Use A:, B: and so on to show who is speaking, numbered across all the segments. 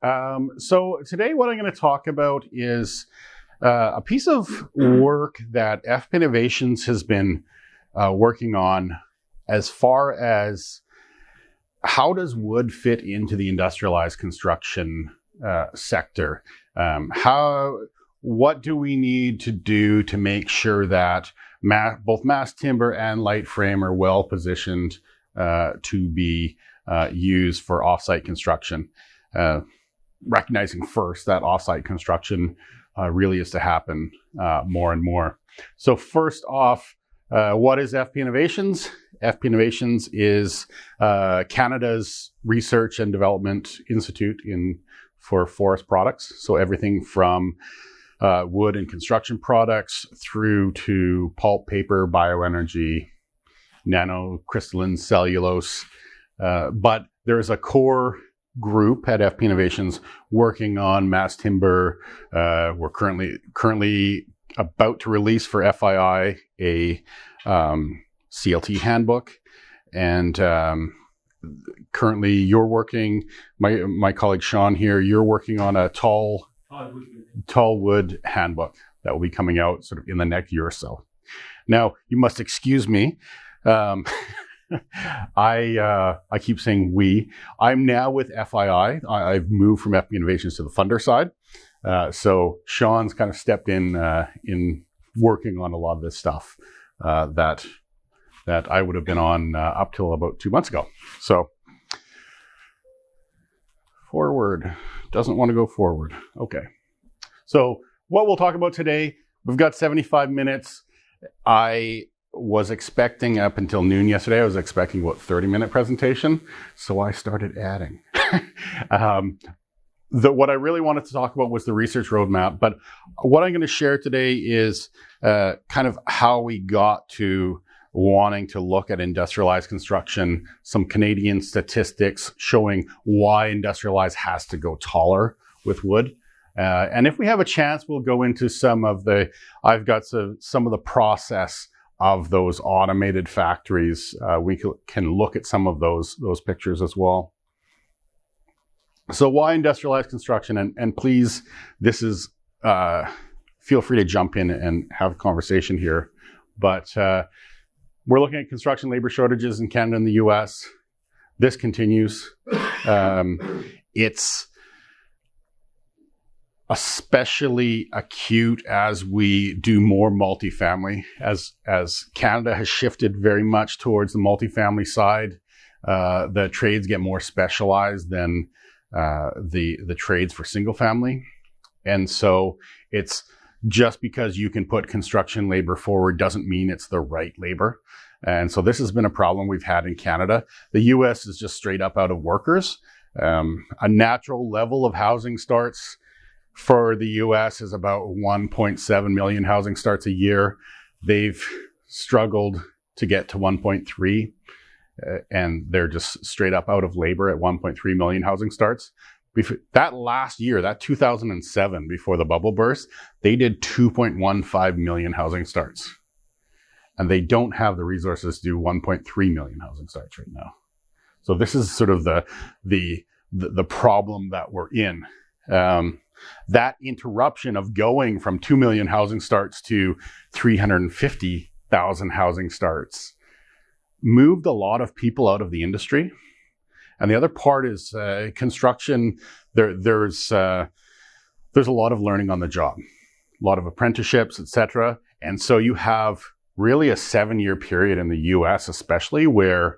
A: So today what I'm going to talk about is a piece of work that FP Innovations has been working on as far as how does wood fit into the industrialized construction sector? What do we need to do to make sure that both mass timber and light frame are well positioned to be used for offsite construction? Recognizing first that offsite construction really is to happen more and more. So first off, what is FP Innovations? FP Innovations is Canada's research and development institute for forest products. So everything from wood and construction products through to pulp, paper, bioenergy, nanocrystalline cellulose. But there's a core group at FP Innovations working on mass timber. We're currently about to release for FII a CLT handbook, and currently you're working. My colleague Sean here, you're working on a tall wood handbook that will be coming out sort of in the next year or so. Now you must excuse me. I keep saying we. I'm now with FII. I've moved from FP Innovations to the funder side. So Sean's kind of stepped in working on a lot of this stuff that I would have been on up till about 2 months ago. So forward. Doesn't want to go forward. Okay. So what we'll talk about today, we've got 75 minutes. I was expecting up until noon yesterday, I was expecting what, 30-minute presentation. So I started adding. What I really wanted to talk about was the research roadmap. But what I'm going to share today is kind of how we got to wanting to look at industrialized construction, some Canadian statistics showing why industrialized has to go taller with wood. And if we have a chance, we'll go into some of the process of those automated factories. We can look at some of those pictures as well. So why industrialized construction? And please, this is, feel free to jump in and have a conversation here. But we're looking at construction labor shortages in Canada and the US. This continues. It's especially acute as we do more multifamily, as Canada has shifted very much towards the multifamily side. The trades get more specialized than the trades for single family. And so it's just because you can put construction labor forward doesn't mean it's the right labor. And so this has been a problem we've had in Canada. The US is just straight up out of workers. A natural level of housing starts for the US is about 1.7 million housing starts a year. They've struggled to get to 1.3, and they're just straight up out of labor at 1.3 million housing starts. That last year, that 2007, before the bubble burst, they did 2.15 million housing starts. And they don't have the resources to do 1.3 million housing starts right now. So this is sort of the problem that we're in. That interruption of going from 2 million housing starts to 350,000 housing starts moved a lot of people out of the industry. And the other part is construction. There's a lot of learning on the job, a lot of apprenticeships, etc. And so you have really a 7-year period in the US, especially, where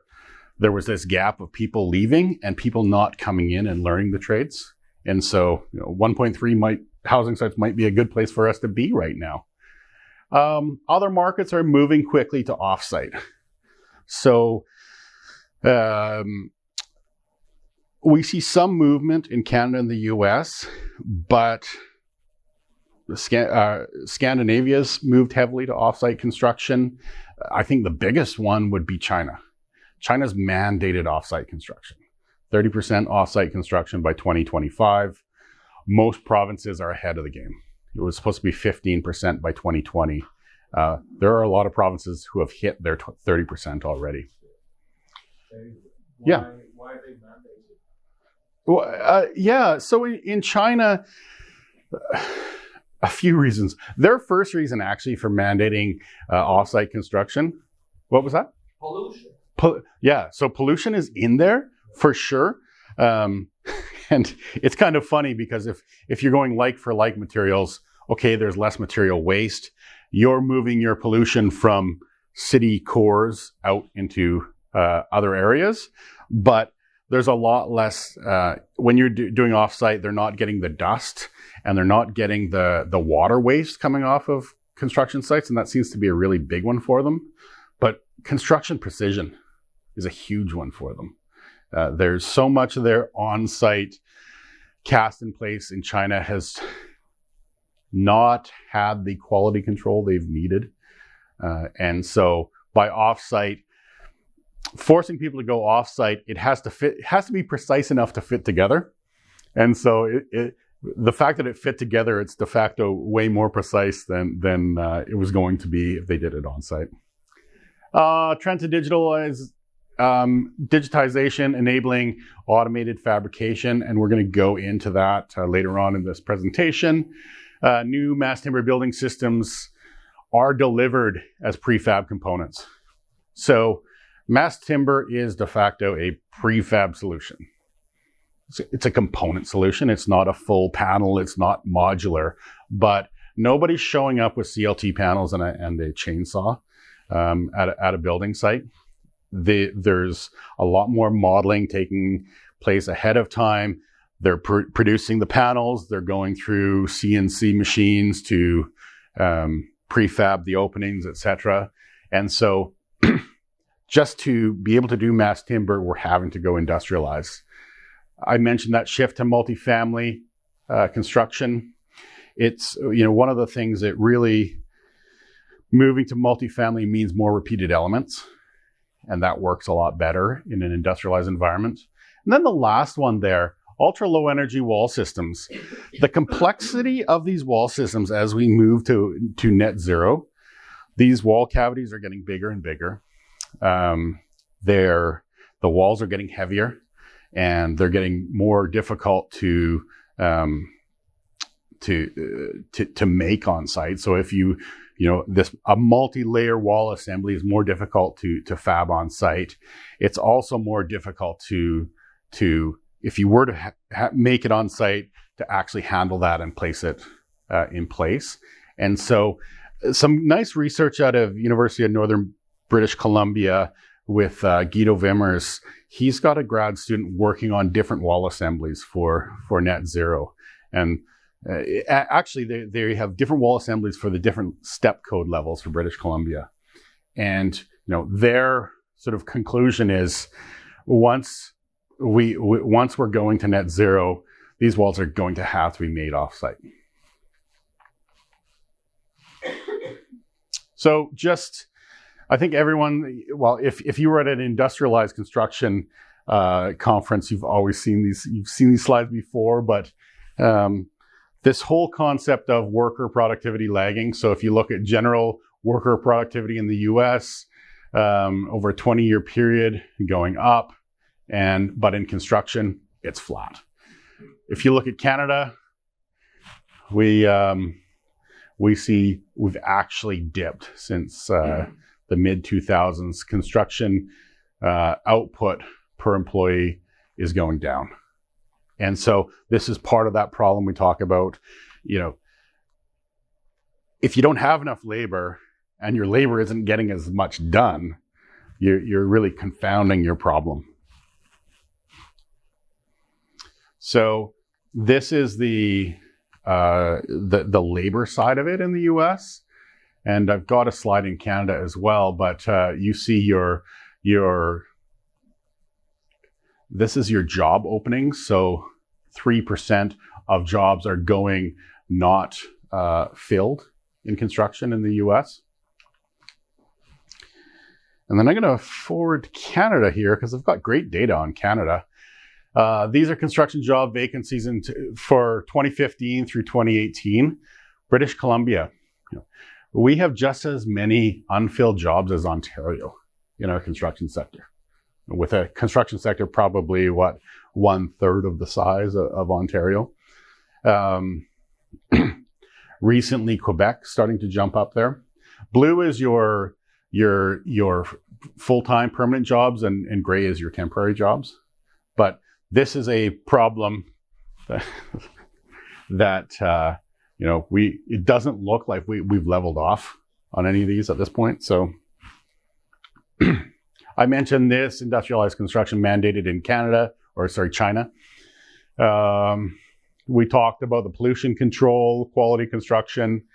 A: there was this gap of people leaving and people not coming in and learning the trades. And so 1.3 housing starts might be a good place for us to be right now. Other markets are moving quickly to offsite. So we see some movement in Canada and the US, but Scandinavia's moved heavily to offsite construction. I think the biggest one would be China. China's mandated offsite construction. 30% offsite construction by 2025. Most provinces are ahead of the game. It was supposed to be 15% by 2020. There are a lot of provinces who have hit their 30% already.
B: Why are they mandated?
A: Yeah. So in China, a few reasons. Their first reason actually for mandating off-site construction, what was that?
B: Pollution.
A: Yeah. So pollution is in there for sure. And it's kind of funny because if you're going like for like materials, okay, there's less material waste. You're moving your pollution from city cores out into other areas, but there's a lot less, when you're doing offsite, they're not getting the dust and they're not getting the water waste coming off of construction sites. And that seems to be a really big one for them. But construction precision is a huge one for them. There's so much of their on-site cast in place in China has not had the quality control they've needed. And so by off-site, forcing people to go off-site, it has to be precise enough to fit together. And so the fact that it fit together, it's de facto way more precise than it was going to be if they did it on-site. Trend to digitization, enabling automated fabrication, and we're going to go into that later on in this presentation. New mass timber building systems are delivered as prefab components. So mass timber is de facto a prefab solution. It's a component solution. It's not a full panel. It's not modular, but nobody's showing up with CLT panels and a chainsaw at a building site. There's a lot more modeling taking place ahead of time. They're producing the panels. They're going through CNC machines to prefab the openings, etc. And so just to be able to do mass timber, we're having to go industrialize. I mentioned that shift to multifamily construction. It's, one of the things that really moving to multifamily means more repeated elements. And that works a lot better in an industrialized environment. And then the last one there, ultra low energy wall systems. The complexity of these wall systems as we move to net zero, these wall cavities are getting bigger and bigger. The walls are getting heavier and they're getting more difficult to make on site. So if a multi-layer wall assembly is more difficult to fab on site. It's also more difficult to if you were to make it on site, to actually handle that and place it in place. And so some nice research out of University of Northern British Columbia with Guido Wimmers. He's got a grad student working on different wall assemblies for net zero. And actually, they have different wall assemblies for the different step code levels for British Columbia. And their sort of conclusion is once we're going to net zero, these walls are going to have to be made off-site. So I think everyone, if you were at an industrialized construction conference, you've seen these slides before, but this whole concept of worker productivity lagging. So if you look at general worker productivity in the US over a 20-year period going up, but in construction, it's flat. If you look at Canada, we see we've actually dipped since the mid-2000s. Construction output per employee is going down. And so this is part of that problem we talk about. If you don't have enough labor and your labor isn't getting as much done, you're really confounding your problem. So this is the labor side of it in the US. And I've got a slide in Canada as well, but you see this is your job openings. So 3% of jobs are going not filled in construction in the US. And then I'm going to forward Canada here because I've got great data on Canada. These are construction job vacancies for 2015 through 2018. British Columbia, we have just as many unfilled jobs as Ontario in our construction sector. with a construction sector probably, 1/3 of the size of Ontario. Recently, Quebec starting to jump up there. Blue is your full-time permanent jobs, and gray is your temporary jobs. But this is a problem that it doesn't look like we've leveled off on any of these at this point. So I mentioned this industrialized construction mandated in China. We talked about the pollution control, quality construction.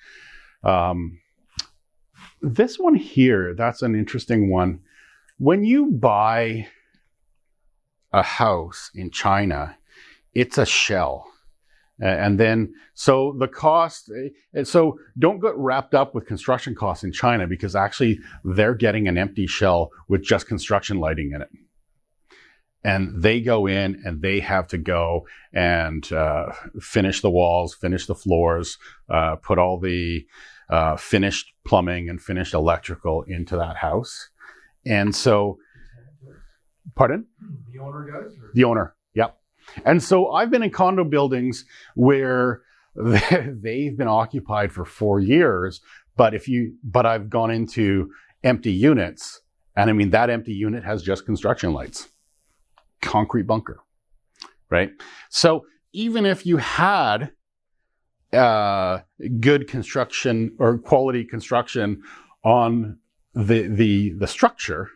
A: This one here, that's an interesting one. When you buy a house in China, it's a shell. And then, so the cost, so don't get wrapped up with construction costs in China, because actually they're getting an empty shell with just construction lighting in it. And they go in and they have to go and finish the walls, finish the floors, put all the finished plumbing and finished electrical into that house. And so, pardon?
B: The owner does? Or?
A: The owner, yep. And so I've been in condo buildings where they've been occupied for 4 years, but I've gone into empty units, and I mean, that empty unit has just construction lights. Concrete bunker, right? So even if you had good construction or quality construction on the structure,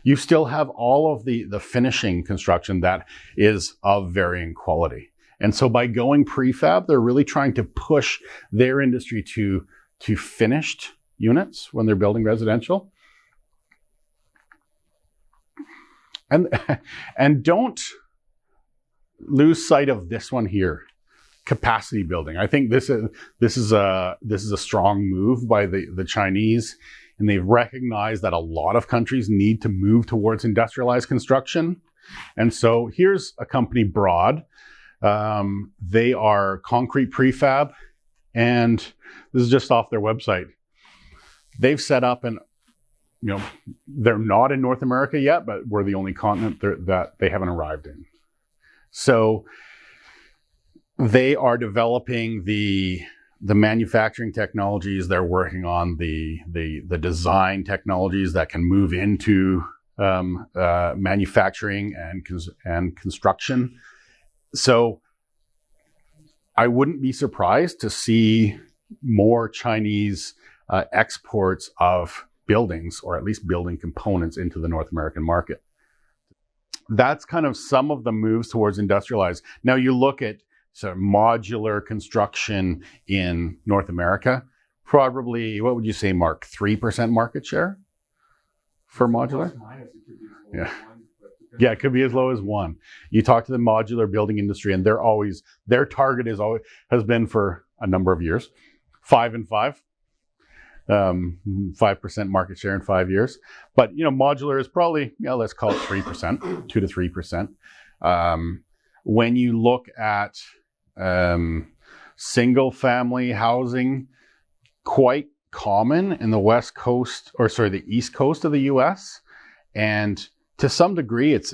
A: you still have all of the finishing construction that is of varying quality. And so by going prefab, they're really trying to push their industry to finished units when they're building residential. And don't lose sight of this one here, capacity building. I think this is a strong move by the Chinese, and they've recognized that a lot of countries need to move towards industrialized construction. And so here's a company, Broad. They are concrete prefab, and this is just off their website. They've set up they're not in North America yet, but we're the only continent that they haven't arrived in. So they are developing the manufacturing technologies. They're working on the design technologies that can move into manufacturing and construction. So I wouldn't be surprised to see more Chinese exports of buildings, or at least building components, into the North American market. That's kind of some of the moves towards industrialized. Now you look at modular construction in North America, probably, what would you say, Mark, 3% market share for modular? Yeah, it could be as low as 1. You talk to the modular building industry, and their target has been for a number of years, 5 and 5. 5% market share in 5 years. But, modular is probably, let's call it 3%, 2 to 3%. When you look at single family housing, quite common in the the East Coast of the US. And to some degree, it's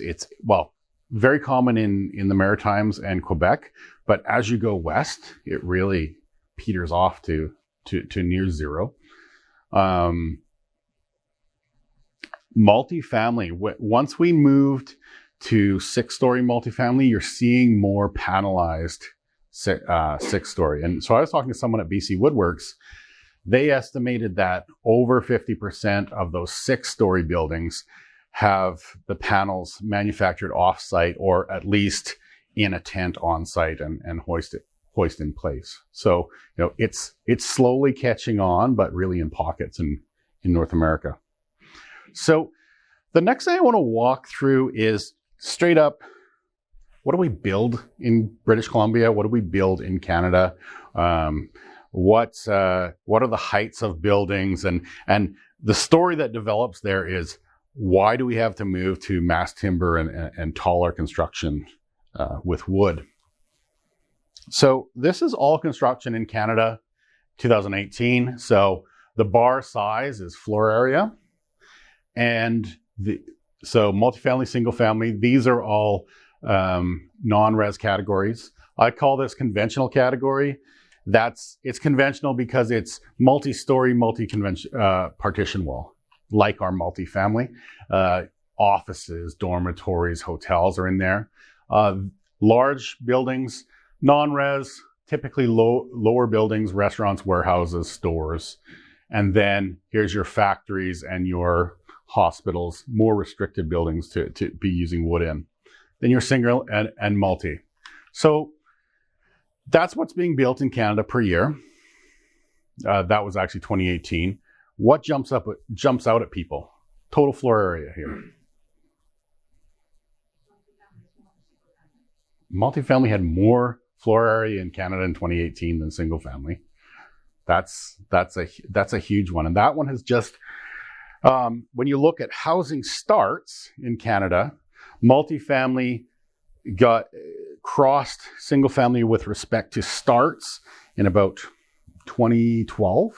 A: very common in the Maritimes and Quebec. But as you go west, it really peters off to near zero. Multifamily, once we moved to 6-story multifamily, you're seeing more panelized 6-story. And so I was talking to someone at BC Woodworks. They estimated that over 50% of those 6-story buildings have the panels manufactured off-site, or at least in a tent on-site and hoist in place. So, it's slowly catching on, but really in pockets in North America. So the next thing I want to walk through is straight up, what do we build in British Columbia? What do we build in Canada? What are the heights of buildings? And the story that develops there is, why do we have to move to mass timber and taller construction with wood? So this is all construction in Canada, 2018. So the bar size is floor area, and So multifamily, single family, these are all non-res categories. I call this conventional category. It's conventional because it's multi-story, partition wall, like our multifamily. Offices, dormitories, hotels are in there. Large buildings, non-res, typically lower buildings, restaurants, warehouses, stores. And then here's your factories and your hospitals, more restricted buildings to be using wood in. Then your single and multi. So that's what's being built in Canada per year. That was actually 2018. What jumps out at people? Total floor area here. Multifamily had more floor area in Canada in 2018 than single family. That's a huge one, and that one has just. When you look at housing starts in Canada, multifamily crossed single family with respect to starts in about 2012.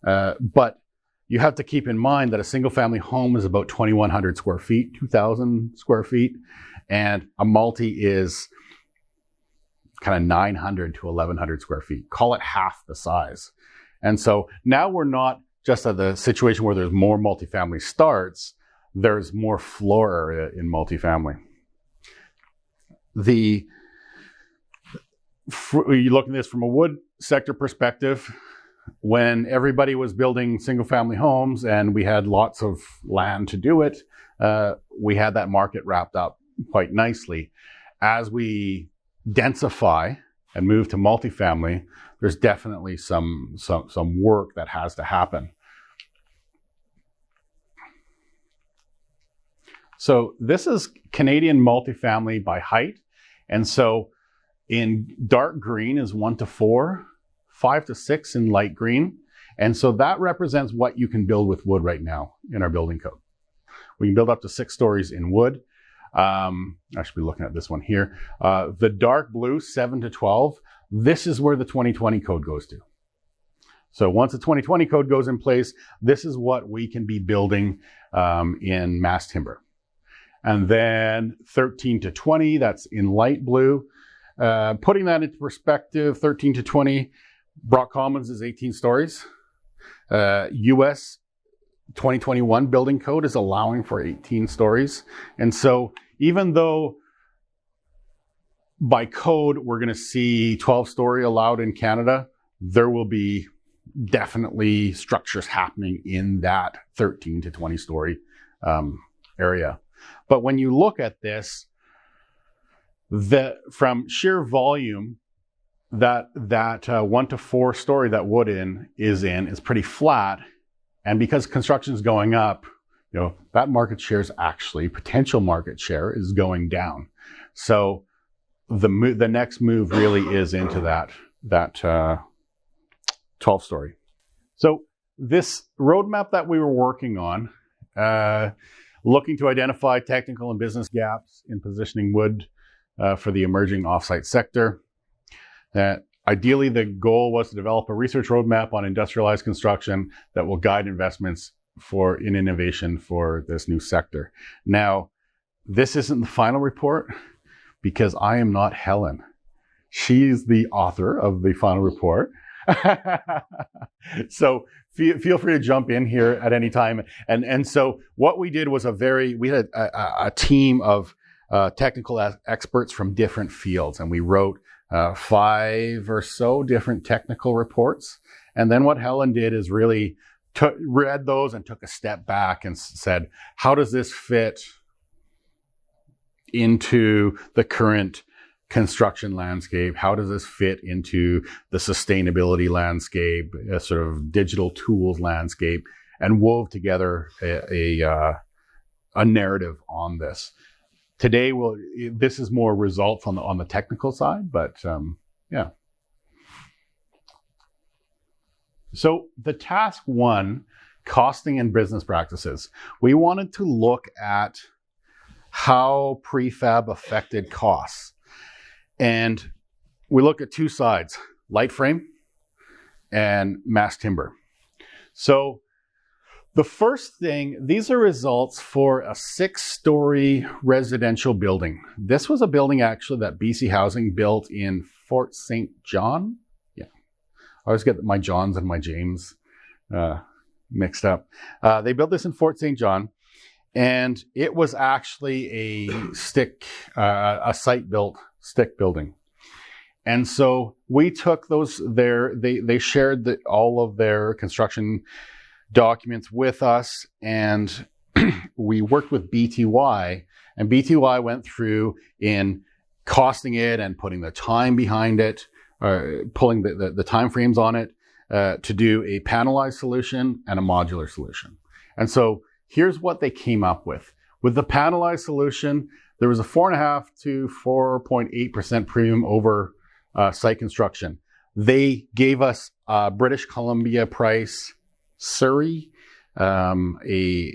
A: But you have to keep in mind that a single family home is about 2,100 square feet, 2,000 square feet, and a multi is kind of 900 to 1,100 square feet. Call it half the size. And so now we're not just at the situation where there's more multifamily starts, there's more floor area in multifamily. You look at this from a wood sector perspective, when everybody was building single family homes and we had lots of land to do it, we had that market wrapped up quite nicely. As we densify and move to multifamily, there's definitely some work that has to happen. So this is Canadian multifamily by height. And so in dark green is 1 to 4, 5 to 6 in light green. And so that represents what you can build with wood right now in our building code. We can build up to 6 stories in wood. I should be looking at this one here. The dark blue, 7 to 12, this is where the 2020 code goes to. So once the 2020 code goes in place, this is what we can be building in mass timber. And then 13 to 20, that's in light blue. Putting that into perspective, 13 to 20, Brock Commons is 18 stories. US 2021 building code is allowing for 18 stories. And so even though by code we're going to see 12-story allowed in Canada, there will be definitely structures happening in that 13 to 20-story area. But when you look at this, from sheer volume, that 1 to 4 story that wood is pretty flat. And because construction is going up, that market share is actually, potential market share is going down. So the next move really is into that 12-story. So this roadmap that we were working on, looking to identify technical and business gaps in positioning wood for the emerging offsite sector. Ideally, the goal was to develop a research roadmap on industrialized construction that will guide investments in innovation for this new sector. Now, this isn't the final report because I am not Helen. She's the author of the final report. So feel free to jump in here at any time. And so what we did was we had a team of technical experts from different fields, and we wrote 5 or so different technical reports. And then what Helen did is really read those and took a step back and said, how does this fit into the current construction landscape? How does this fit into the sustainability landscape, a sort of digital tools landscape, and wove together a narrative on this. Today, this is more results on the technical side, but yeah. So the task 1, costing and business practices. We wanted to look at how prefab affected costs. And we look at 2 sides, light frame and mass timber. So The first thing, these are results for a 6-story residential building. This was a building actually that BC Housing built in Fort St. John. Yeah, I always get my Johns and my James mixed up. They built this in Fort St. John, and it was actually a site-built stick building. And so we took they shared all of their construction documents with us, and we worked with BTY, and BTY went through in costing it and putting the time behind it, pulling the time frames on it to do a panelized solution and a modular solution. And so here's what they came up with. With the panelized solution, there was a 4.5 to 4.8% premium over site construction. They gave us a British Columbia price, Surrey, a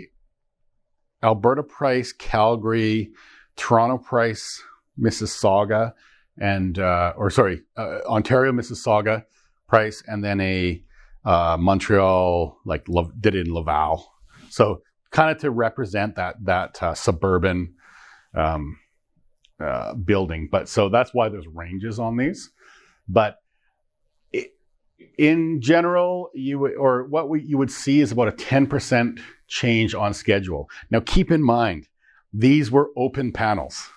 A: Alberta price, Calgary, Toronto price, Mississauga, and Ontario, Mississauga price, and then a Montreal, did it in Laval. So kind of to represent that suburban building. But so that's why there's ranges on these. But in general, you would see is about a 10% change on schedule. Now, keep in mind, these were open panels,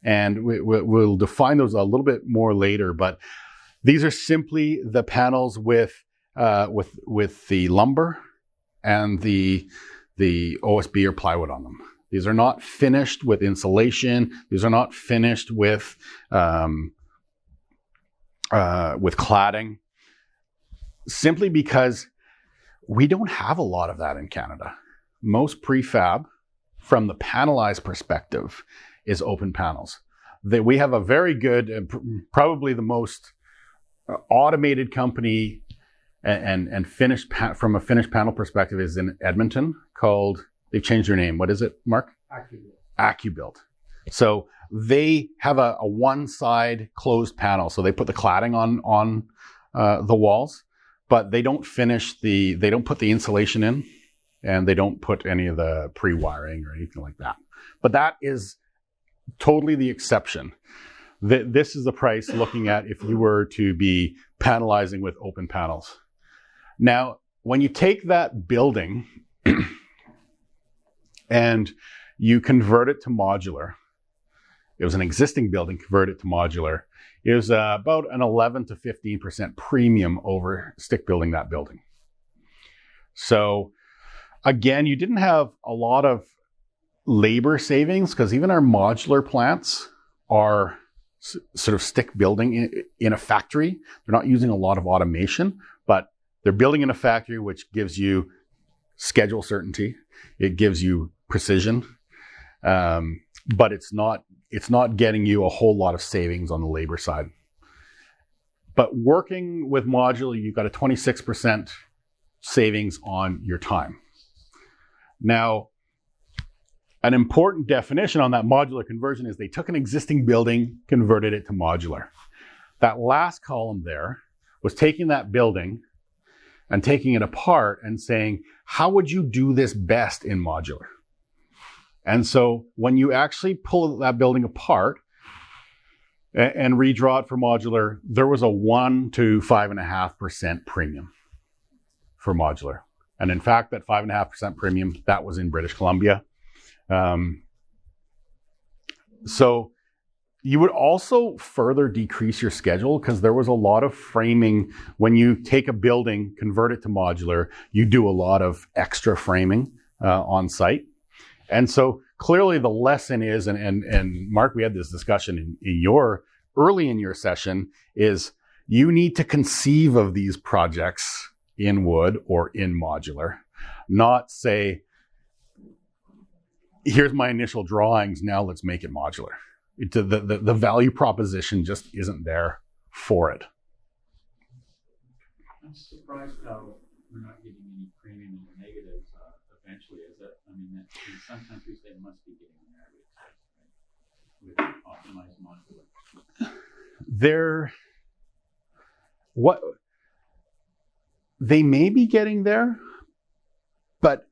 A: and we'll define those a little bit more later. But these are simply the panels with the lumber and the OSB or plywood on them. These are not finished with insulation. These are not finished with cladding. Simply because we don't have a lot of that in Canada. Most prefab, from the panelized perspective, is open panels. We have a very good, probably the most automated company and finished from a finished panel perspective is in Edmonton called, they've changed their name. What is it, Mark? AccuBuilt. So they have a one-side closed panel. So they put the cladding on the walls, but they don't they don't put the insulation in, and they don't put any of the pre-wiring or anything like that. But that is totally the exception. This is the price looking at if you were to be panelizing with open panels. Now, when you take that building and you convert it to modular, it was an existing building, convert it to modular, it was about an 11 to 15% premium over stick building that building. So again, you didn't have a lot of labor savings because even our modular plants are sort of stick building in a factory. They're not using a lot of automation, but they're building in a factory, which gives you schedule certainty. It gives you precision, but it's not getting you a whole lot of savings on the labor side. But working with modular, you've got a 26% savings on your time. Now, an important definition on that modular conversion is they took an existing building, converted it to modular. That last column there was taking that building and taking it apart and saying, how would you do this best in modular? And so when you actually pull that building apart and redraw it for modular, there was a 1 to 5.5% premium for modular. And in fact, that 5.5% premium, that was in British Columbia. So you would also further decrease your schedule because there was a lot of framing. When you take a building, convert it to modular, you do a lot of extra framing on site. And so clearly the lesson is, and Mark, we had this discussion early in your session, is you need to conceive of these projects in wood or in modular, not say, here's my initial drawings, now let's make it modular. The value proposition just isn't there for it.
B: I'm surprised how we're not getting any premium or negatives eventually. In some countries they must be getting there with optimized modular.
A: They may be getting there, But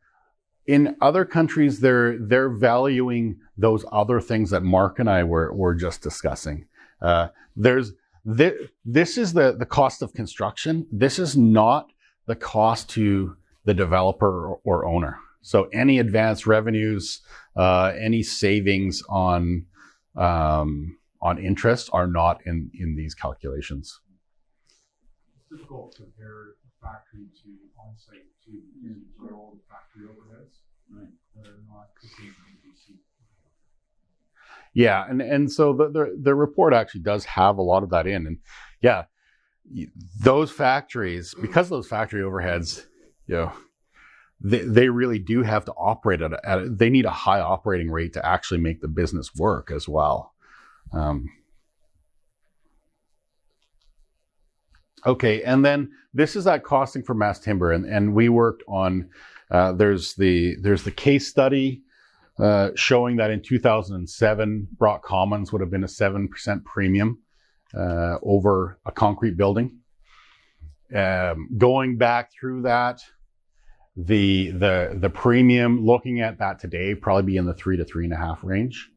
A: in other countries, they're valuing those other things that Mark and I were just discussing. This is the cost of construction. This is not the cost to the developer or owner. So any advanced revenues, any savings on interest are not in these calculations.
C: It's difficult to compare factory to on-site too, because you get all the factory overheads, right? They're not the same in BC.
A: Yeah, and so the report actually does have a lot of that in, and yeah, those factories, because of those factory overheads, you know, they really do have to operate they need a high operating rate to actually make the business work as well. Okay, and then this is that costing for mass timber, and we worked on, there's the case study showing that in 2007, Brock Commons would have been a 7% premium over a concrete building. Going back through that, the premium, looking at that today, probably be in the 3 to 3.5 range.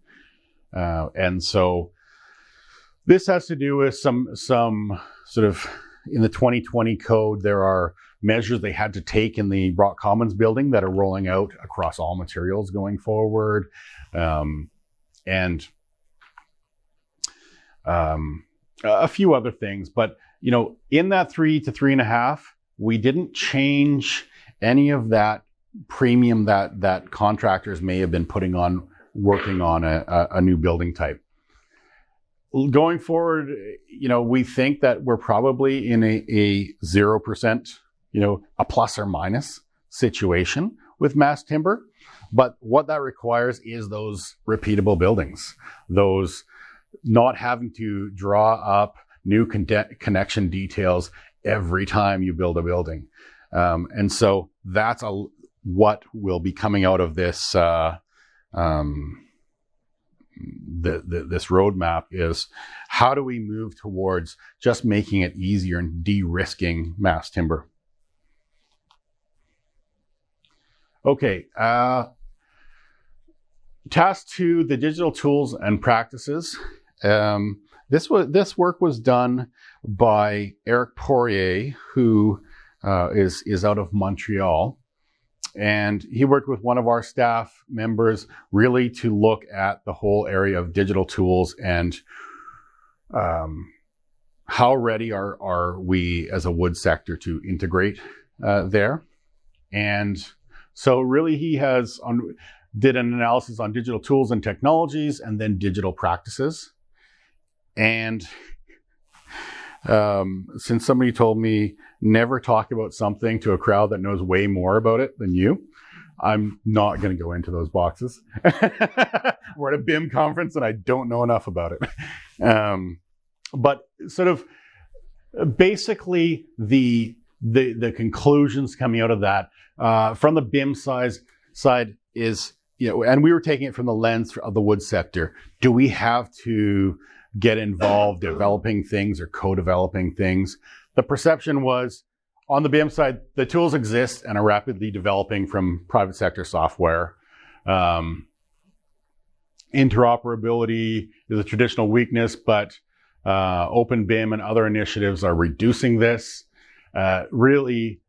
A: And so this has to do with some sort of, in the 2020 code, there are measures they had to take in the Brock Commons building that are rolling out across all materials going forward. And a few other things, but you know, in that 3 to 3.5, we didn't change any of that premium that contractors may have been putting on working on a new building type. Going forward, you know, we think that we're probably in a 0%, you know, a plus or minus situation with mass timber. But what that requires is those repeatable buildings, those not having to draw up new connection details every time you build a building. And so that's what will be coming out of this this roadmap is how do we move towards just making it easier and de-risking mass timber. Okay, task 2, the digital tools and practices. This work was done by Eric Poirier, who is out of Montreal. And he worked with one of our staff members really to look at the whole area of digital tools and how ready are we as a wood sector to integrate there. And so really he did an analysis on digital tools and technologies and then digital practices. And since somebody told me never talk about something to a crowd that knows way more about it than you, I'm not going to go into those boxes. We're at a BIM conference and I don't know enough about it. But sort of basically the conclusions coming out of that from the BIM side is, you know, and we were taking it from the lens of the wood sector. Do we have to get involved developing things or co-developing things? The perception was on the BIM side, the tools exist and are rapidly developing from private sector software. Interoperability is a traditional weakness, but Open BIM and other initiatives are reducing this. Really,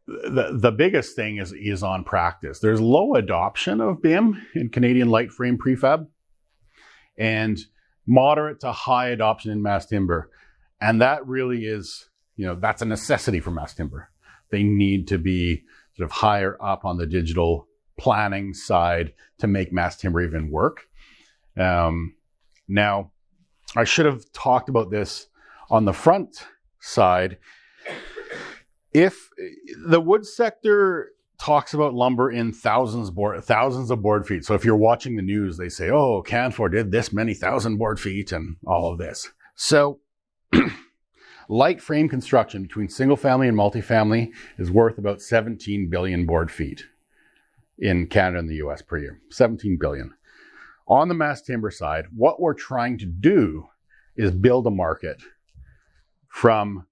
A: the biggest thing is on practice. There's low adoption of BIM in Canadian light frame prefab and moderate to high adoption in mass timber. And that really is, you know, that's a necessity for mass timber. They need to be sort of higher up on the digital planning side to make mass timber even work. Now, I should have talked about this on the front side. If the wood sector talks about lumber in thousands of board feet. So if you're watching the news, they say, oh, Canfor did this many thousand board feet and all of this. So light frame construction between single family and multifamily is worth about 17 billion board feet in Canada and the US per year. 17 billion. On the mass timber side, what we're trying to do is build a market from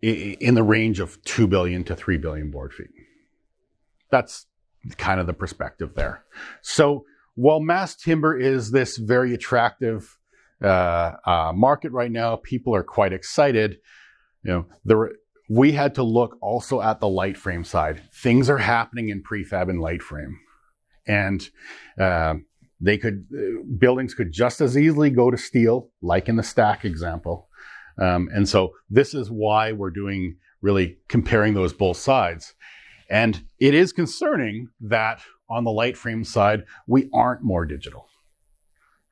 A: in the range of 2 billion to 3 billion board feet. that's kind of the perspective there. So while mass timber is this very attractive market right now, people are quite excited. We had to look also at the light frame side. Things are happening in prefab and light frame, and buildings could just as easily go to steel, like in the stack example. And so this is why we're doing really comparing those both sides. And it is concerning that on the light frame side, we aren't more digital.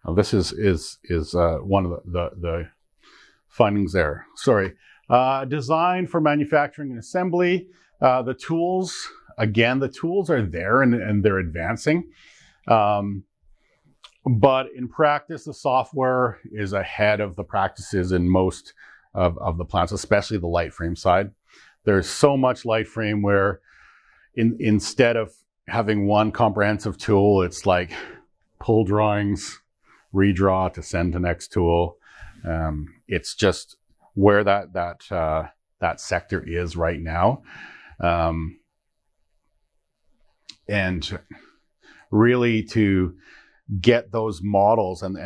A: Now, this is one of the findings there. Sorry. Design for manufacturing and assembly. The tools are there and they're advancing. But in practice, the software is ahead of the practices in most of the plants, especially the light frame side. There's so much light frame where instead of having one comprehensive tool, it's like pull drawings, redraw to send to next tool. It's just where that sector is right now. And really to get those models and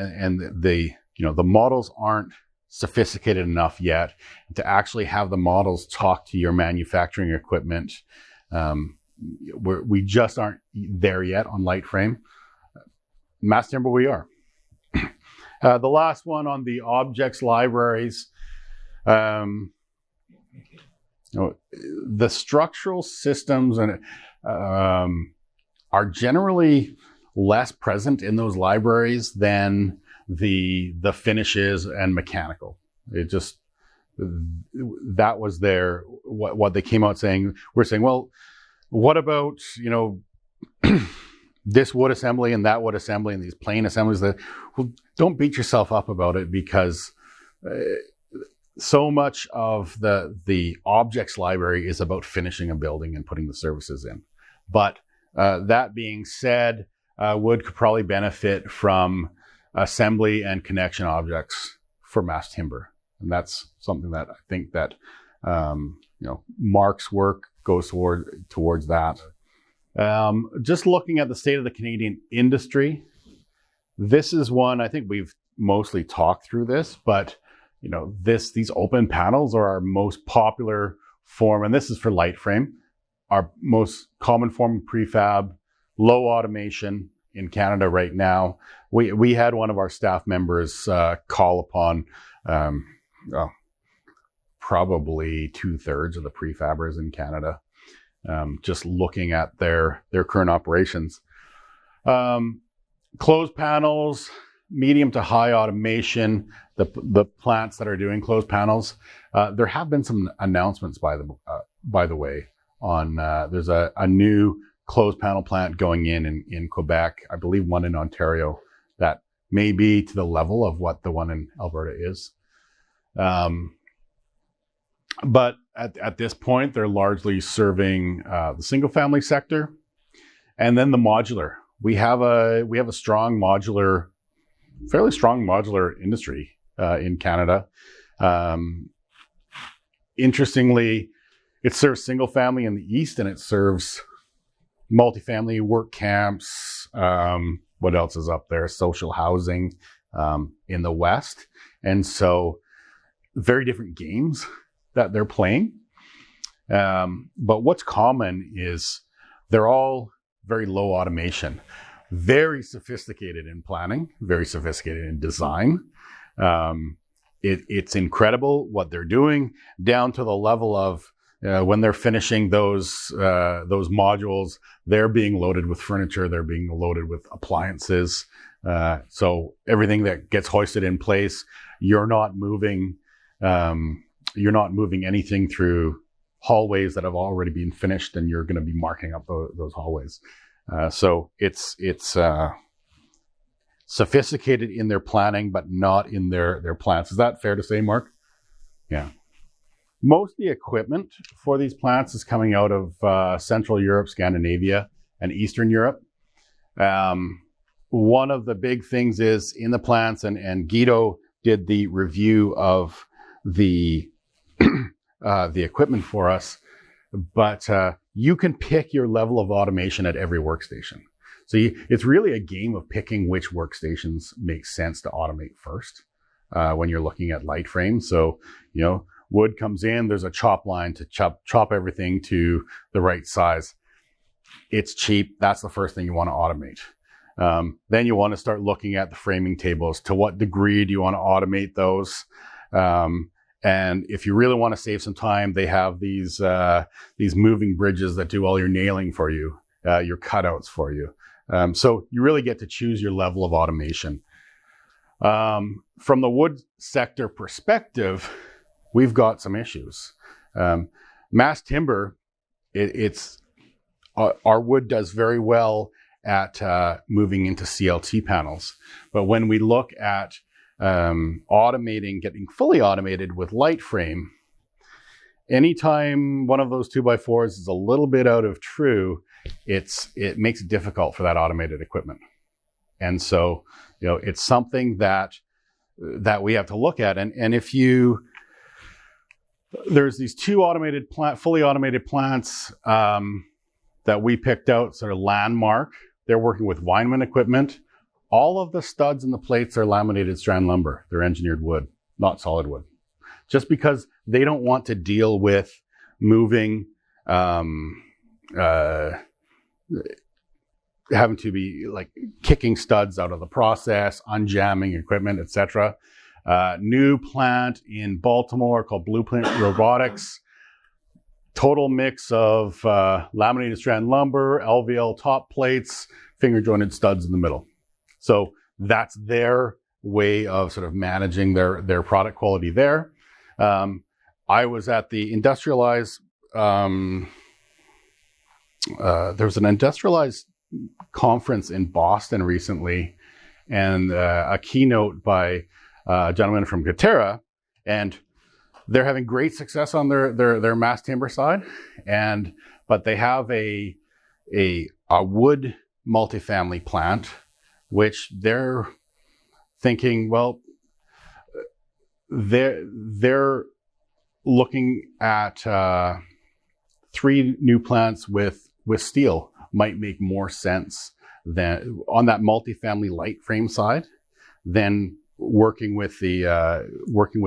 A: the models aren't sophisticated enough yet to actually have the models talk to your manufacturing equipment. We just aren't there yet on light frame. Mass timber, we are. The last one on the objects libraries. The structural systems are generally less present in those libraries than the finishes and mechanical. That was what they came out saying. We're saying, well, what about this wood assembly and that wood assembly and these plain assemblies? Well, don't beat yourself up about it, because so much of the objects library is about finishing a building and putting the services in. But that being said, wood could probably benefit from assembly and connection objects for mass timber. And that's something that I think that, Mark's work goes towards that. Just looking at the state of the Canadian industry, this is one, I think we've mostly talked through this, but these open panels are our most popular form, and this is for light frame, our most common form of prefab, low automation in Canada right now. We had one of our staff members call upon probably 2/3 of the prefabbers in Canada, just looking at their current operations. Closed panels, medium to high automation, the plants that are doing closed panels. There have been some announcements, by the way, on there's a new closed panel plant going in Quebec, I believe one in Ontario, that may be to the level of what the one in Alberta is. But at this point, they're largely serving the single family sector, and then the modular. We have a strong modular, fairly strong modular industry in Canada. Interestingly, it serves single family in the east, and it serves multifamily work camps. What else is up there? Social housing in the west. And so very different games that they're playing. But what's common is they're all very low automation, very sophisticated in planning, very sophisticated in design. It's incredible what they're doing, down to the level of when they're finishing those modules, they're being loaded with furniture, they're being loaded with appliances. So everything that gets hoisted in place, you're not moving anything through hallways that have already been finished, and you're going to be marking up those hallways. So it's sophisticated in their planning, but not in their plants. Is that fair to say, Mark? Yeah. Most of the equipment for these plants is coming out of Central Europe, Scandinavia, and Eastern Europe. One of the big things is in the plants, and Guido did the review of the equipment for us, but you can pick your level of automation at every workstation. So it's really a game of picking which workstations make sense to automate first when you're looking at light frames. So, wood comes in, there's a chop line to chop everything to the right size. It's cheap. That's the first thing you want to automate. Then you want to start looking at the framing tables. To what degree do you want to automate those? And if you really want to save some time, they have these moving bridges that do all your nailing for you, your cutouts for you. So you really get to choose your level of automation. From the wood sector perspective, we've got some issues. Mass timber, our wood does very well at moving into CLT panels. But when we look at getting fully automated with light frame, anytime one of those 2x4s is a little bit out of true, it makes it difficult for that automated equipment. And so, it's something that we have to look at. And if there's these two fully automated plants that we picked out, sort of landmark. They're working with Weinman equipment. All of the studs and the plates are laminated strand lumber. They're engineered wood, not solid wood. Just because they don't want to deal with moving, having to be like kicking studs out of the process, unjamming equipment, etc. New plant in Baltimore called Blueprint Robotics. Total mix of laminated strand lumber, LVL top plates, finger jointed studs in the middle. So that's their way of sort of managing their product quality there. I was at the Industrialized, there was an Industrialized conference in Boston recently, and a keynote by a gentleman from Gaterra, and they're having great success on their mass timber side, but they have a wood multifamily plant, which they're thinking, well, they're looking at 3 new plants with steel might make more sense than on that multifamily light frame side than working with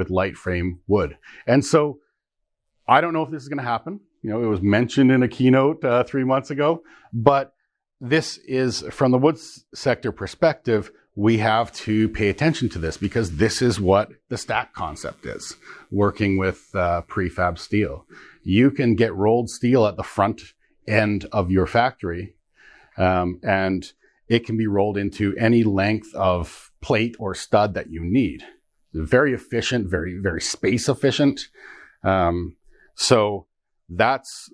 A: light frame wood. And so I don't know if this is going to happen. It was mentioned in a keynote 3 months ago, but this is, from the wood sector perspective, we have to pay attention to this because this is what the stack concept is, working with prefab steel. You can get rolled steel at the front end of your factory, and it can be rolled into any length of plate or stud that you need. Very efficient, very, very space efficient. So that's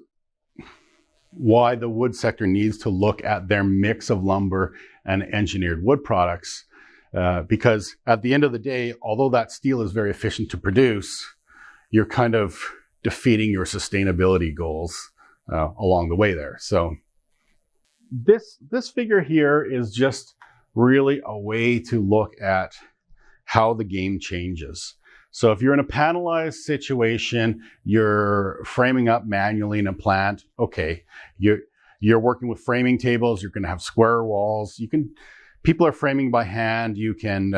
A: why the wood sector needs to look at their mix of lumber and engineered wood products, because at the end of the day, although that steel is very efficient to produce, you're kind of defeating your sustainability goals along the way there. So this figure here is just really a way to look at how the game changes. So if you're in a panelized situation, you're framing up manually in a plant, okay, you're working with framing tables, you're going to have square walls. People are framing by hand, you can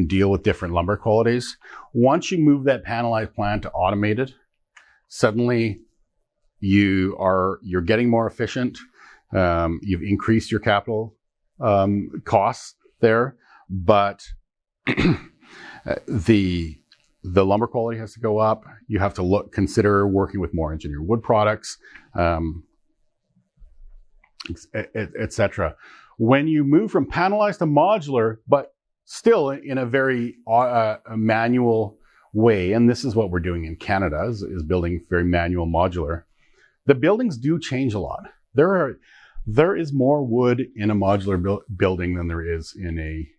A: deal with different lumber qualities. Once you move that panelized plant to automated, suddenly you're getting more efficient. You've increased your capital costs there, but the lumber quality has to go up. You have to consider working with more engineered wood products, etc. When you move from panelized to modular, but still in a very manual way, and this is what we're doing in Canada, is building very manual modular, the buildings do change a lot. There is more wood in a modular building than there is in a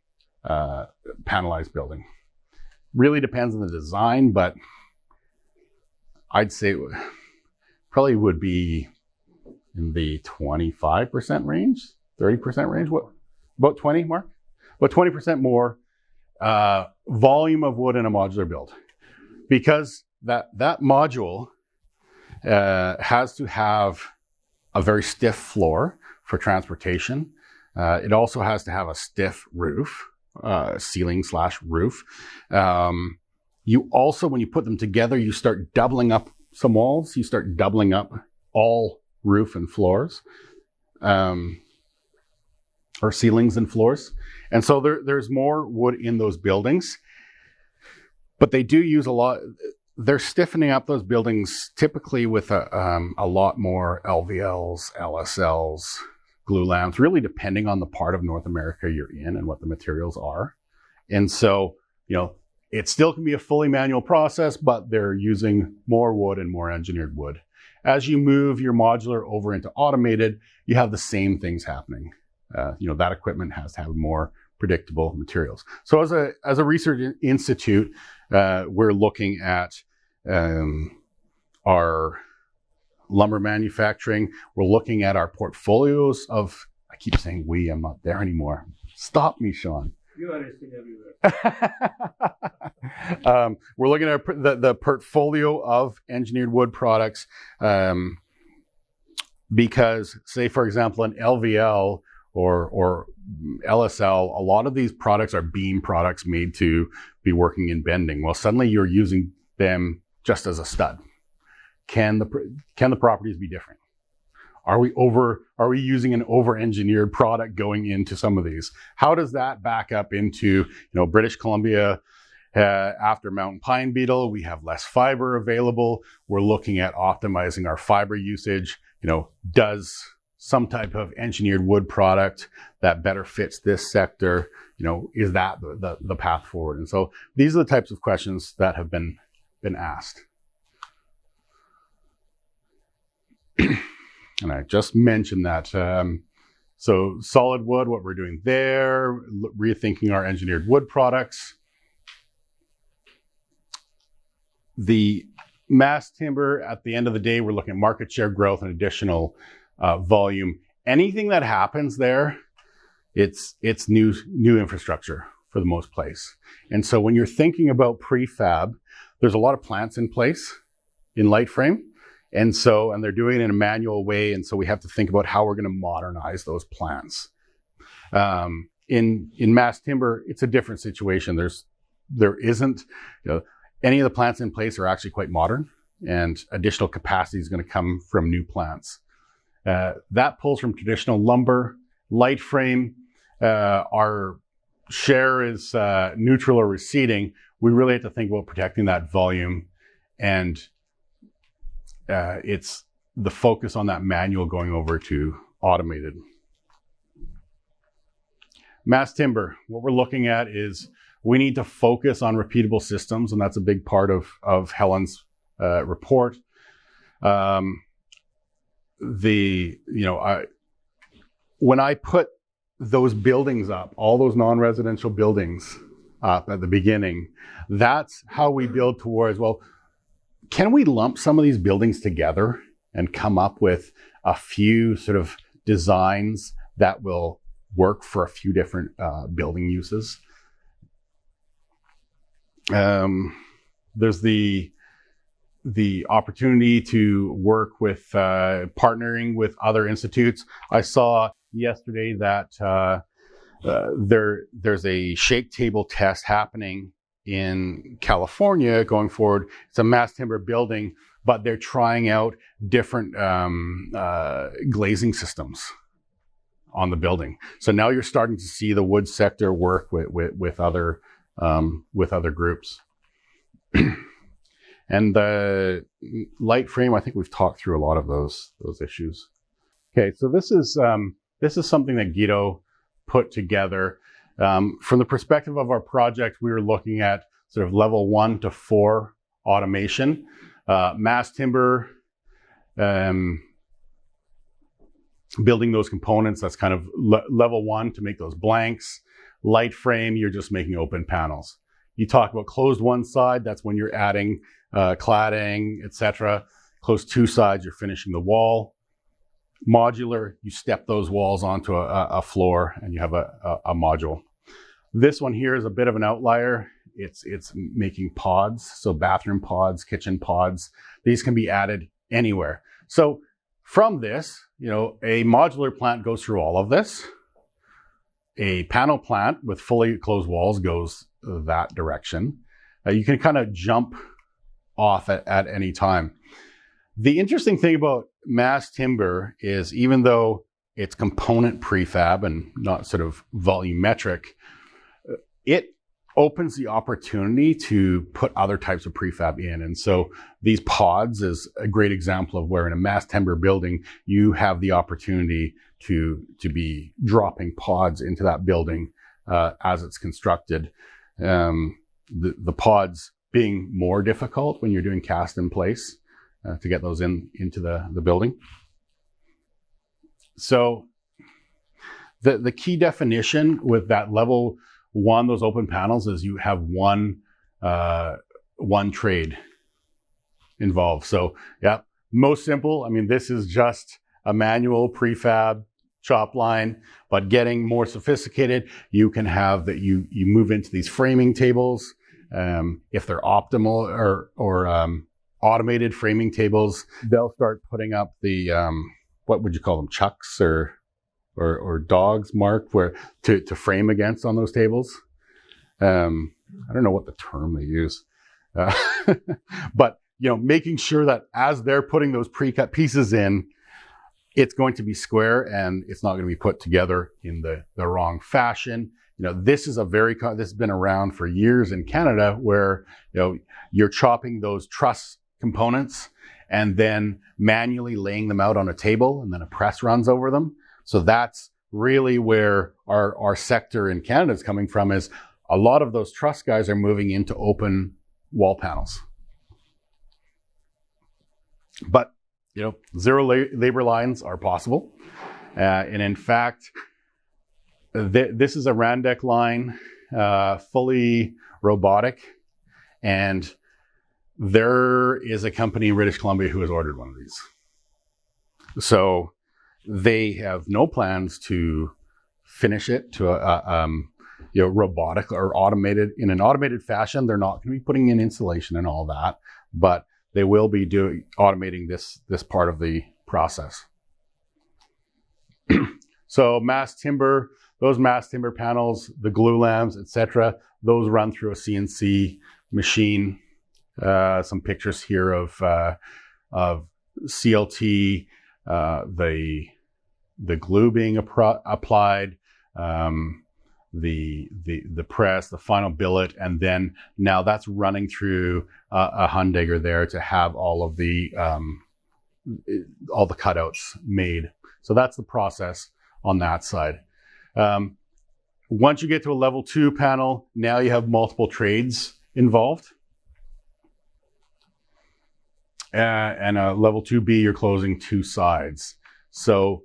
A: panelized building. Really depends on the design, but I'd say it probably would be in the 25% range, 30% range. What, about 20, Mark? About 20% more volume of wood in a modular build, because that module has to have a very stiff floor for transportation. It also has to have a stiff roof, ceiling/roof. You also, when you put them together, you start doubling up some walls. You start doubling up all roof and floors, or ceilings and floors. And so there's more wood in those buildings, but they do use a lot. They're stiffening up those buildings typically with a lot more LVLs, LSLs, glulam, really depending on the part of North America you're in and what the materials are. And so, it still can be a fully manual process, but they're using more wood and more engineered wood. As you move your modular over into automated, you have the same things happening. That equipment has to have more predictable materials. So as a research institute, we're looking at our lumber manufacturing. We're looking at our portfolios of, I keep saying we, I'm not there anymore. Stop me, Sean.
B: You understand everywhere.
A: We're looking at the portfolio of engineered wood products because, say, for example, an LVL or LSL, a lot of these products are beam products made to be working in bending. Well, suddenly you're using them just as a stud. Can the properties be different? Are we using an over-engineered product going into some of these? How does that back up into, British Columbia, after mountain pine beetle, we have less fiber available. We're looking at optimizing our fiber usage. Does some type of engineered wood product that better fits this sector, is that the path forward? And so these are the types of questions that have been asked. And I just mentioned that. So solid wood, what we're doing there, rethinking our engineered wood products. The mass timber, at the end of the day, we're looking at market share growth and additional volume. Anything that happens there, it's new infrastructure for the most place. And so when you're thinking about prefab, there's a lot of plants in place in light frame. And they're doing it in a manual way. And so we have to think about how we're going to modernize those plants. In mass timber, it's a different situation. There isn't, any of the plants in place are actually quite modern, and additional capacity is going to come from new plants. That pulls from traditional lumber, light frame. Our share is neutral or receding. We really have to think about protecting that volume, and it's the focus on that manual going over to automated. Mass timber, what we're looking at is we need to focus on repeatable systems, and that's a big part of Helen's report. When I put those buildings up, all those non-residential buildings up at the beginning, that's how we build towards, well, can we lump some of these buildings together and come up with a few sort of designs that will work for a few different building uses? There's the opportunity to work with partnering with other institutes. I saw yesterday that there's a shake table test happening in California going forward. It's a mass timber building, but they're trying out different glazing systems on the building. So now you're starting to see the wood sector work with other groups. And the light frame, I think we've talked through a lot of those issues. Okay, so this is something that Guido put together. From the perspective of our project, we were looking at sort of level 1 to 4 automation, mass timber, building those components. That's kind of level 1 to make those blanks. Light frame, you're just making open panels. You talk about closed one side, that's when you're adding cladding, etc. Closed two sides, you're finishing the wall. Modular, you step those walls onto a floor and you have a module. This one here is a bit of an outlier. It's making pods, so bathroom pods, kitchen pods. These can be added anywhere. So from this, a modular plant goes through all of this. A panel plant with fully closed walls goes that direction. You can kind of jump off at any time. The interesting thing about mass timber is, even though it's component prefab and not sort of volumetric, it opens the opportunity to put other types of prefab in. And so these pods is a great example of where in a mass timber building, you have the opportunity to be dropping pods into that building as it's constructed. The pods being more difficult when you're doing cast in place to get those into the building. So the key definition with that level one, those open panels, is you have one trade involved. So yeah, most simple. I mean, this is just a manual prefab chop line, but getting more sophisticated, you can have that you move into these framing tables. If they're optimal or automated framing tables, they'll start putting up the what would you call them, chucks or dogs marked where to frame against on those tables. I don't know what the term they use, but making sure that as they're putting those pre-cut pieces in, it's going to be square and it's not going to be put together in the wrong fashion. This is this has been around for years in Canada, where you're chopping those truss components and then manually laying them out on a table, and then a press runs over them. So that's really where our sector in Canada is coming from, is a lot of those truss guys are moving into open wall panels. But, zero labor lines are possible. And in fact, this is a Randeck line, fully robotic. And there is a company in British Columbia who has ordered one of these. So they have no plans to finish it to a robotic or automated in an automated fashion. They're not going to be putting in insulation and all that, but they will be automating this part of the process. So mass timber, those mass timber panels, the glue lambs, etc., those run through a CNC machine. Some pictures here of CLT, the glue being applied, the press, the final billet, and then now that's running through a Hundigger there to have all of the cutouts made. So that's the process on that side. Once you get to a level 2 panel, now you have multiple trades involved. And a level 2B, you're closing 2 sides. So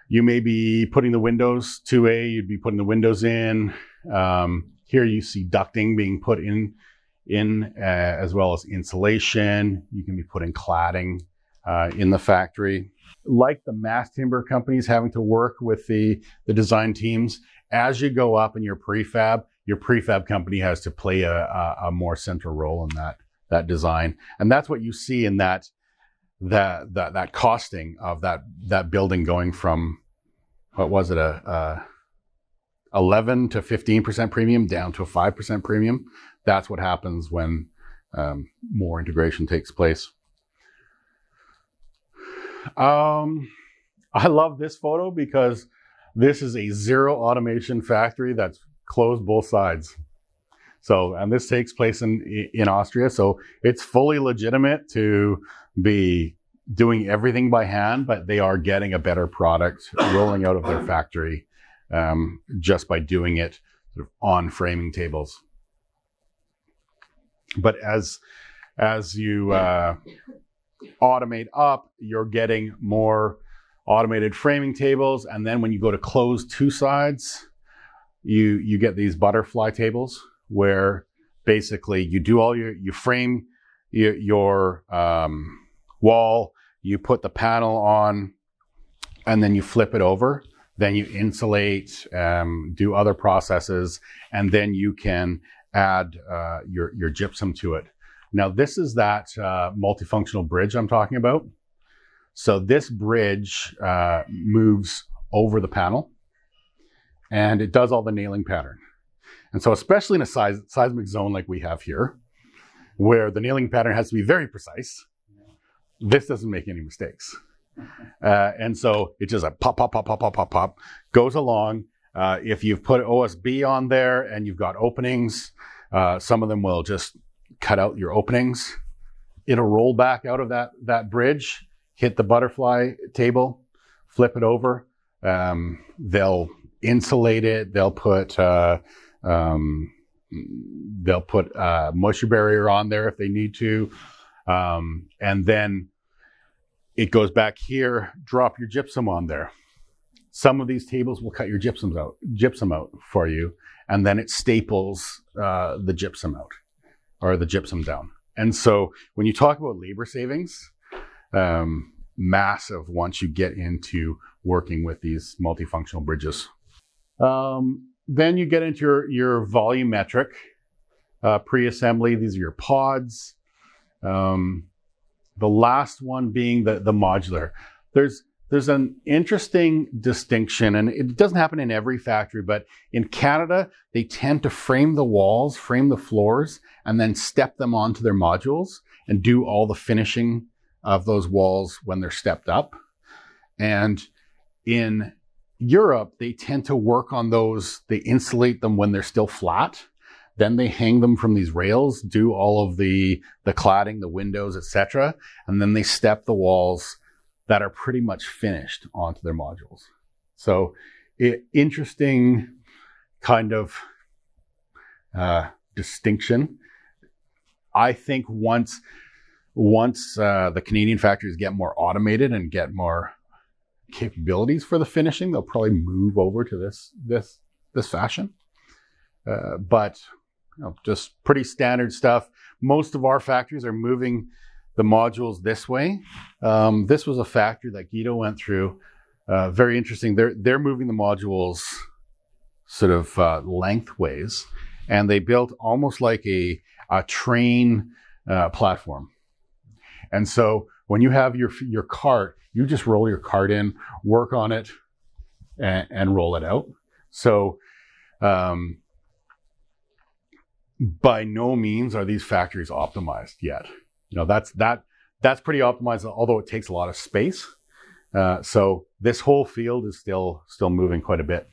A: you may be putting the windows, 2A, you'd be putting the windows in. Here you see ducting being put in as well as insulation. You can be putting cladding in the factory. Like the mass timber companies having to work with the design teams, as you go up in your prefab company has to play a more central role in that design. And that's what you see in that costing of that building going from, what was it, 11 to 15% premium down to a 5% premium. That's what happens when more integration takes place. I love this photo because this is a zero automation factory that's closed both sides. So, and this takes place in Austria. So it's fully legitimate to be doing everything by hand, but they are getting a better product rolling out of their factory just by doing it sort of on framing tables. But as you automate up, you're getting more automated framing tables. And then when you go to close 2 sides, you get these butterfly tables where basically you do you frame your wall, you put the panel on, and then you flip it over. Then you insulate, do other processes, and then you can add your gypsum to it. Now, this is that multifunctional bridge I'm talking about. So this bridge moves over the panel, and it does all the nailing pattern. And so especially in a seismic zone like we have here, where the nailing pattern has to be very precise, this doesn't make any mistakes. And so it just like pop, pop, pop, pop, pop, pop, pop, goes along. If you've put OSB on there and you've got openings, some of them will just cut out your openings. It'll roll back out of that bridge, hit the butterfly table, flip it over. They'll insulate it. They'll put moisture barrier on there if they need to. And then it goes back here, drop your gypsum on there. Some of these tables will cut your gypsum out for you, and then it staples the gypsum out, or the gypsum down. And so when you talk about labor savings, massive once you get into working with these multifunctional bridges. Then you get into your volumetric pre-assembly. These are your pods. The last one being the modular. There's an interesting distinction, and it doesn't happen in every factory, but in Canada, they tend to frame the walls, frame the floors, and then step them onto their modules and do all the finishing of those walls when they're stepped up. And in Europe, they tend to work on those, they insulate them when they're still flat. Then they hang them from these rails, do all of the cladding, the windows, etc. And then they step the walls that are pretty much finished onto their modules. So interesting kind of distinction. I think once the Canadian factories get more automated and get more capabilities for the finishing, they'll probably move over to this fashion. But just pretty standard stuff. Most of our factories are moving the modules this way. This was a factory that Guido went through. Very interesting. They're moving the modules sort of lengthways, and they built almost like a train platform. And so when you have your cart, you just roll your cart in, work on it, and roll it out. So by no means are these factories optimized yet. That's pretty optimized, although it takes a lot of space. So this whole field is still moving quite a bit.